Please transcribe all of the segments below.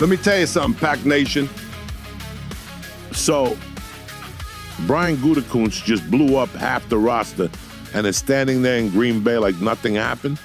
Let me tell you something, Pack Nation. So, Brian Gutekunst just blew up half the roster and is standing there in Green Bay like nothing happened.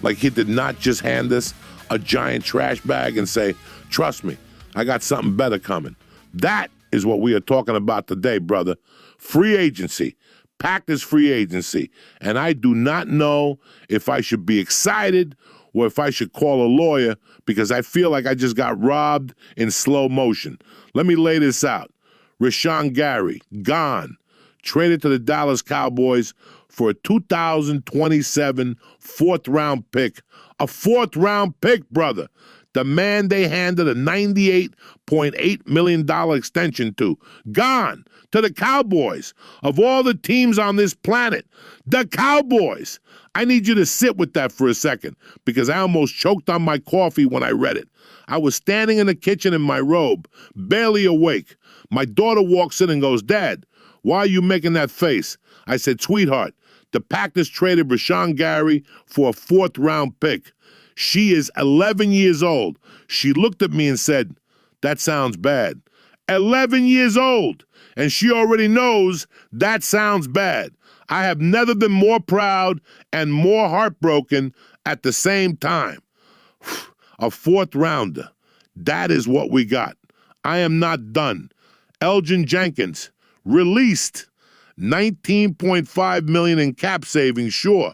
Like he did not just hand us a giant trash bag and say, trust me, I got something better coming. That is what we are talking about today, brother. Free agency. Packers free agency. And I do not know if I should be excited or if I should call a lawyer because I feel like I just got robbed in slow motion. Let me lay this out. Rashan Gary, gone. Traded to the Dallas Cowboys for a 2027 fourth-round pick. A fourth-round pick, brother. The man they handed a $98.8 million extension to. Gone to the Cowboys. Of all the teams on this planet, the Cowboys. I need you to sit with that for a second because I almost choked on my coffee when I read it. I was standing in the kitchen in my robe, barely awake. My daughter walks in and goes, Dad, why are you making that face? I said, sweetheart, the Packers traded Rashan Gary for a fourth-round pick. She is 11 years old. She looked at me and said, that sounds bad. 11 years old, and she already knows that sounds bad. I have never been more proud and more heartbroken at the same time. A fourth rounder. That is what we got. I am not done. Elgton Jenkins, released. $19.5 million in cap savings, sure.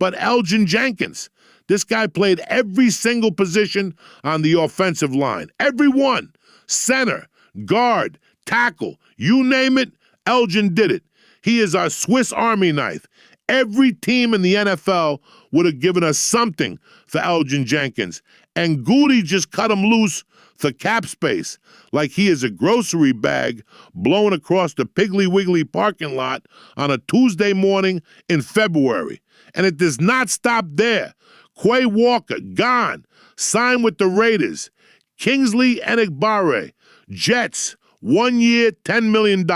But Elgton Jenkins, this guy played every single position on the offensive line. Every one. Center, guard, tackle, you name it, Elgton did it. He is our Swiss Army knife. Every team in the NFL would have given us something for Elgton Jenkins. And Gutey just cut him loose for cap space, like he is a grocery bag blown across the Piggly Wiggly parking lot on a Tuesday morning in February. And it does not stop there. Quay Walker, gone, signed with the Raiders. Kingsley Enagbare, Jets, 1 year, $10 million.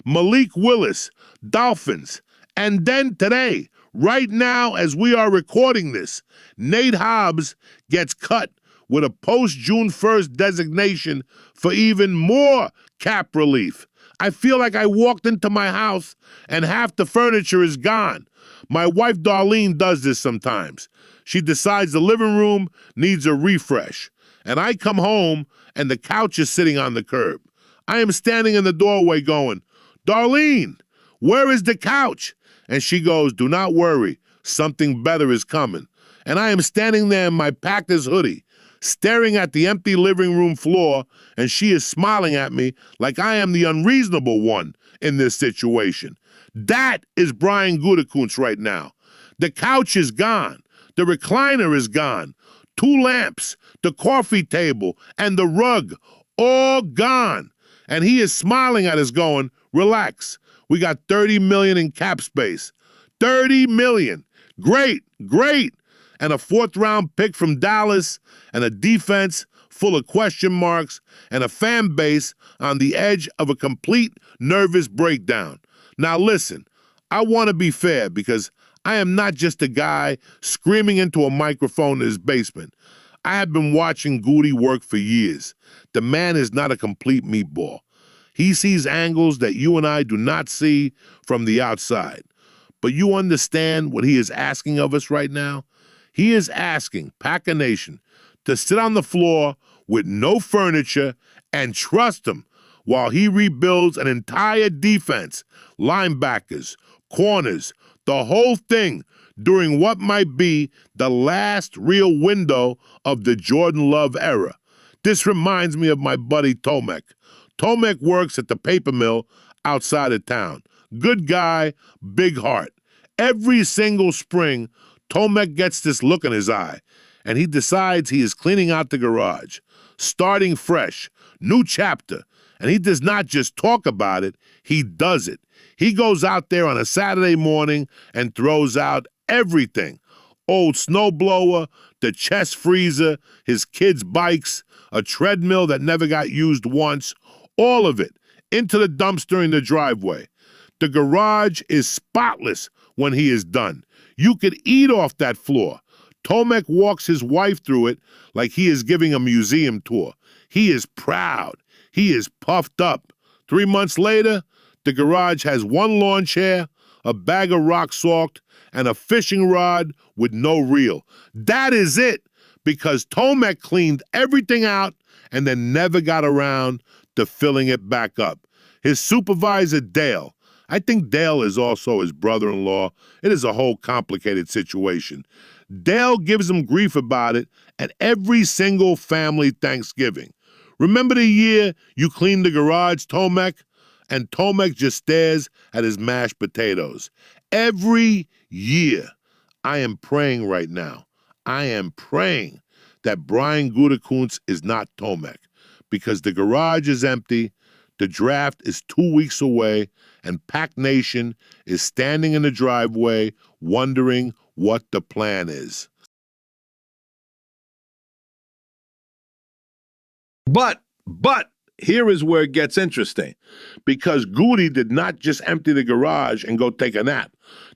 Malik Willis, Dolphins. And then today, right now as we are recording this, Nate Hobbs gets cut with a post-June 1st designation for even more cap relief. I feel like I walked into my house and half the furniture is gone. My wife Darlene does this sometimes. She decides the living room needs a refresh. And I come home and the couch is sitting on the curb. I am standing in the doorway going, Darlene, where is the couch? And she goes, do not worry, something better is coming. And I am standing there in my Packers hoodie, staring at the empty living room floor, and she is smiling at me like I am the unreasonable one in this situation. That is Brian Gutekunst right now. The couch is gone. The recliner is gone. 2 lamps, the coffee table, and the rug, all gone. And he is smiling at us going, relax. We got $30 million in cap space. $30 million. Great, great. And a fourth-round pick from Dallas and a defense full of question marks and a fan base on the edge of a complete nervous breakdown. Now listen, I want to be fair because I am not just a guy screaming into a microphone in his basement. I have been watching Gutey work for years. The man is not a complete meatball. He sees angles that you and I do not see from the outside. But you understand what he is asking of us right now? He is asking Packer Nation to sit on the floor with no furniture and trust him while he rebuilds an entire defense, linebackers, corners, the whole thing during what might be the last real window of the Jordan Love era. This reminds me of my buddy Tomek. Tomek works at the paper mill outside of town. Good guy, big heart. Every single spring, Tomek gets this look in his eye, and he decides he is cleaning out the garage, starting fresh, new chapter. And he does not just talk about it, he does it. He goes out there on a Saturday morning and throws out everything. Old snowblower, the chest freezer, his kids' bikes, a treadmill that never got used once, all of it into the dumpster in the driveway. The garage is spotless when he is done. You could eat off that floor. Tomek walks his wife through it like he is giving a museum tour. He is proud. He is puffed up. 3 months later, the garage has one lawn chair, a bag of rock salt, and a fishing rod with no reel. That is it, because Tomek cleaned everything out and then never got around to filling it back up. His supervisor, Dale, I think Dale is also his brother-in-law. It is a whole complicated situation. Dale gives him grief about it at every single family Thanksgiving. Remember the year you cleaned the garage, Tomek? And Tomek just stares at his mashed potatoes. Every year, I am praying right now. I am praying that Brian Gutekunst is not Tomek, because the garage is empty, the draft is 2 weeks away, and Pac Nation is standing in the driveway wondering what the plan is. But, here is where it gets interesting, because Gutey did not just empty the garage and go take a nap.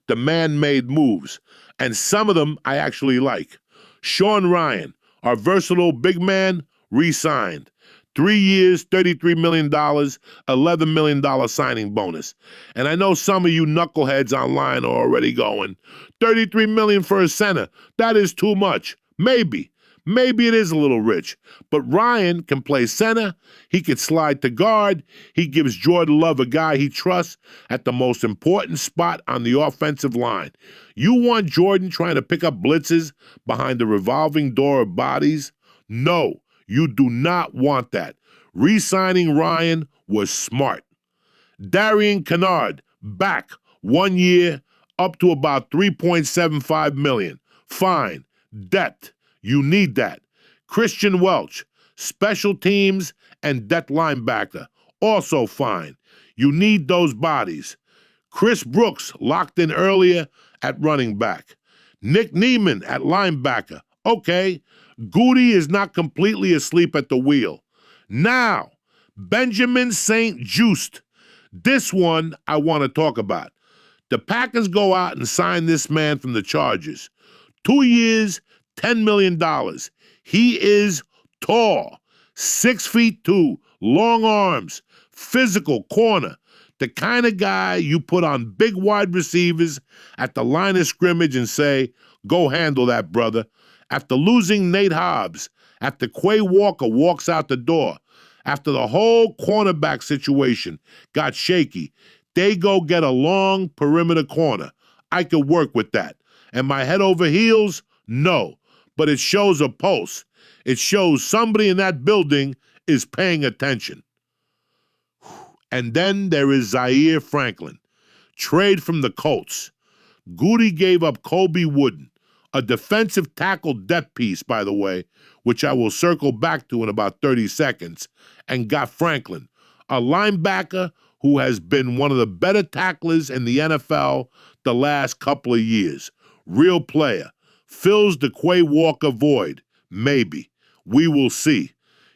The man made moves, and some of them I actually like. Sean Ryan, our versatile big man, re-signed. 3 years, $33 million, $11 million signing bonus. And I know some of you knuckleheads online are already going, $33 million for a center, that is too much. Maybe it is a little rich, but Ryan can play center, he can slide to guard, he gives Jordan Love a guy he trusts at the most important spot on the offensive line. You want Jordan trying to pick up blitzes behind the revolving door of bodies? No, you do not want that. Re-signing Ryan was smart. Darian Kennard, back 1 year, up to about $3.75 million. Fine. Depth. You need that. Christian Welch, special teams and depth linebacker, also fine. You need those bodies. Chris Brooks locked in earlier at running back. Nick Neiman at linebacker. Okay, Gutey is not completely asleep at the wheel. Now, Benjamin St. Juste. This one I want to talk about. The Packers go out and sign this man from the Chargers. 2 years, $10 million. He is tall, 6'2", long arms, physical corner, the kind of guy you put on big wide receivers at the line of scrimmage and say, go handle that, brother. After losing Nate Hobbs, after Quay Walker walks out the door, after the whole cornerback situation got shaky, they go get a long perimeter corner. I could work with that. Am I head over heels? No. But it shows a pulse. It shows somebody in that building is paying attention. And then there is Zaire Franklin, trade from the Colts. Gutey gave up Colby Wooden, a defensive tackle depth piece, by the way, which I will circle back to in about 30 seconds, and got Franklin, a linebacker who has been one of the better tacklers in the NFL the last couple of years. Real player. Fills the Quay Walker void. Maybe. We will see.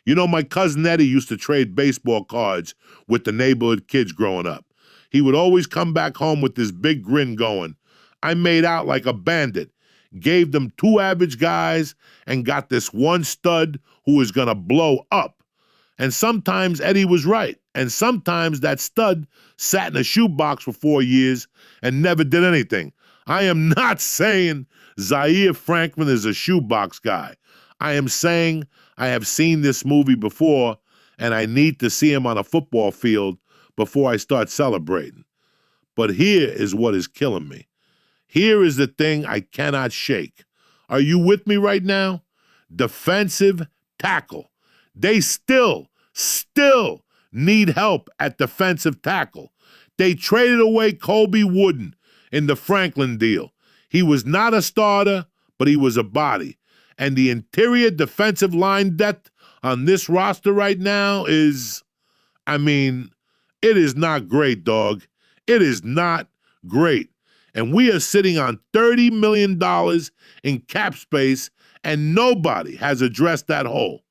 You know, my cousin Eddie used to trade baseball cards with the neighborhood kids growing up. He would always come back home with this big grin going, I made out like a bandit, gave them 2 average guys, and got this one stud who was going to blow up. And sometimes Eddie was right, and sometimes that stud sat in a shoebox for 4 years and never did anything. I am not saying Zaire Franklin is a shoebox guy. I am saying I have seen this movie before, and I need to see him on a football field before I start celebrating. But here is what is killing me. Here is the thing I cannot shake. Are you with me right now? Defensive tackle. They still need help at defensive tackle. They traded away Colby Wooden in the Franklin deal. He was not a starter, but he was a body. And the interior defensive line depth on this roster right now is, it is not great, dog. It is not great. And we are sitting on $30 million in cap space, and nobody has addressed that hole.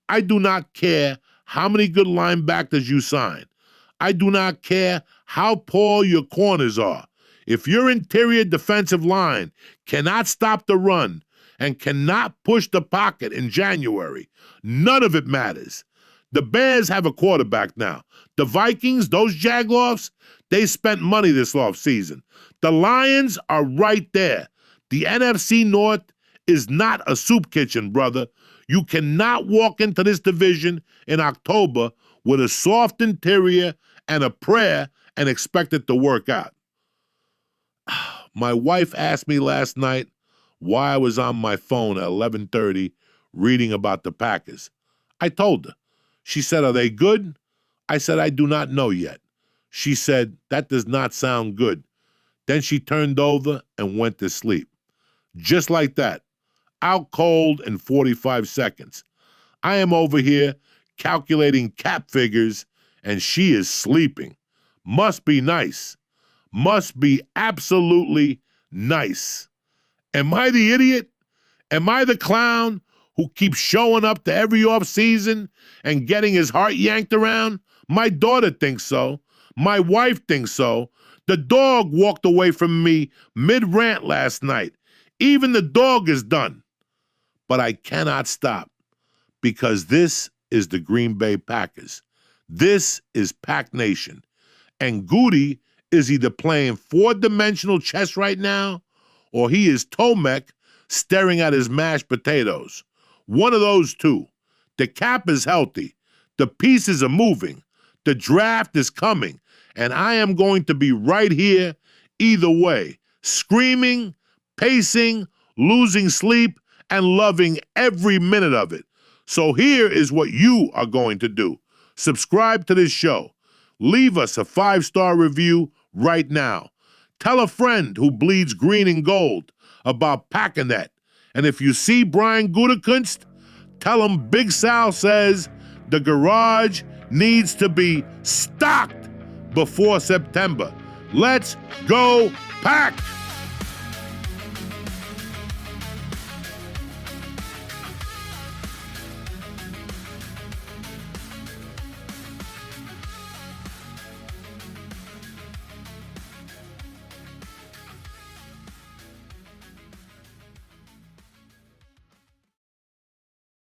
I do not care how many good linebackers you sign. I do not care how poor your corners are. If your interior defensive line cannot stop the run and cannot push the pocket in January. None of it matters. The Bears have a quarterback now. The Vikings, those Jaguars, they spent money this offseason. The Lions are right there. The NFC North is not a soup kitchen, brother. You cannot walk into this division in October with a soft interior and a prayer and expect it to work out. My wife asked me last night why I was on my phone at 11:30 reading about the Packers. I told her. She said, "Are they good?" I said, "I do not know yet." She said, "That does not sound good." Then she turned over and went to sleep. Just like that, out cold in 45 seconds. I am over here calculating cap figures, and she is sleeping. Must be nice. Must be absolutely nice. Am I the idiot? Am I the clown who keeps showing up to every off-season and getting his heart yanked around? My daughter thinks so. My wife thinks so. The dog walked away from me mid-rant last night. Even the dog is done. But I cannot stop because this is the Green Bay Packers. This is Pack Nation. And Gutey is either playing four-dimensional chess right now or he is Tomek staring at his mashed potatoes. One of those two. The cap is healthy. The pieces are moving. The draft is coming. And I am going to be right here either way, screaming, pacing, losing sleep, and loving every minute of it. So here is what you are going to do. Subscribe to this show. Leave us a 5-star review right now. Tell a friend who bleeds green and gold about Packanet. And if you see Brian Gutekunst, tell him Big Sal says the garage needs to be stocked before September. Let's go Pack!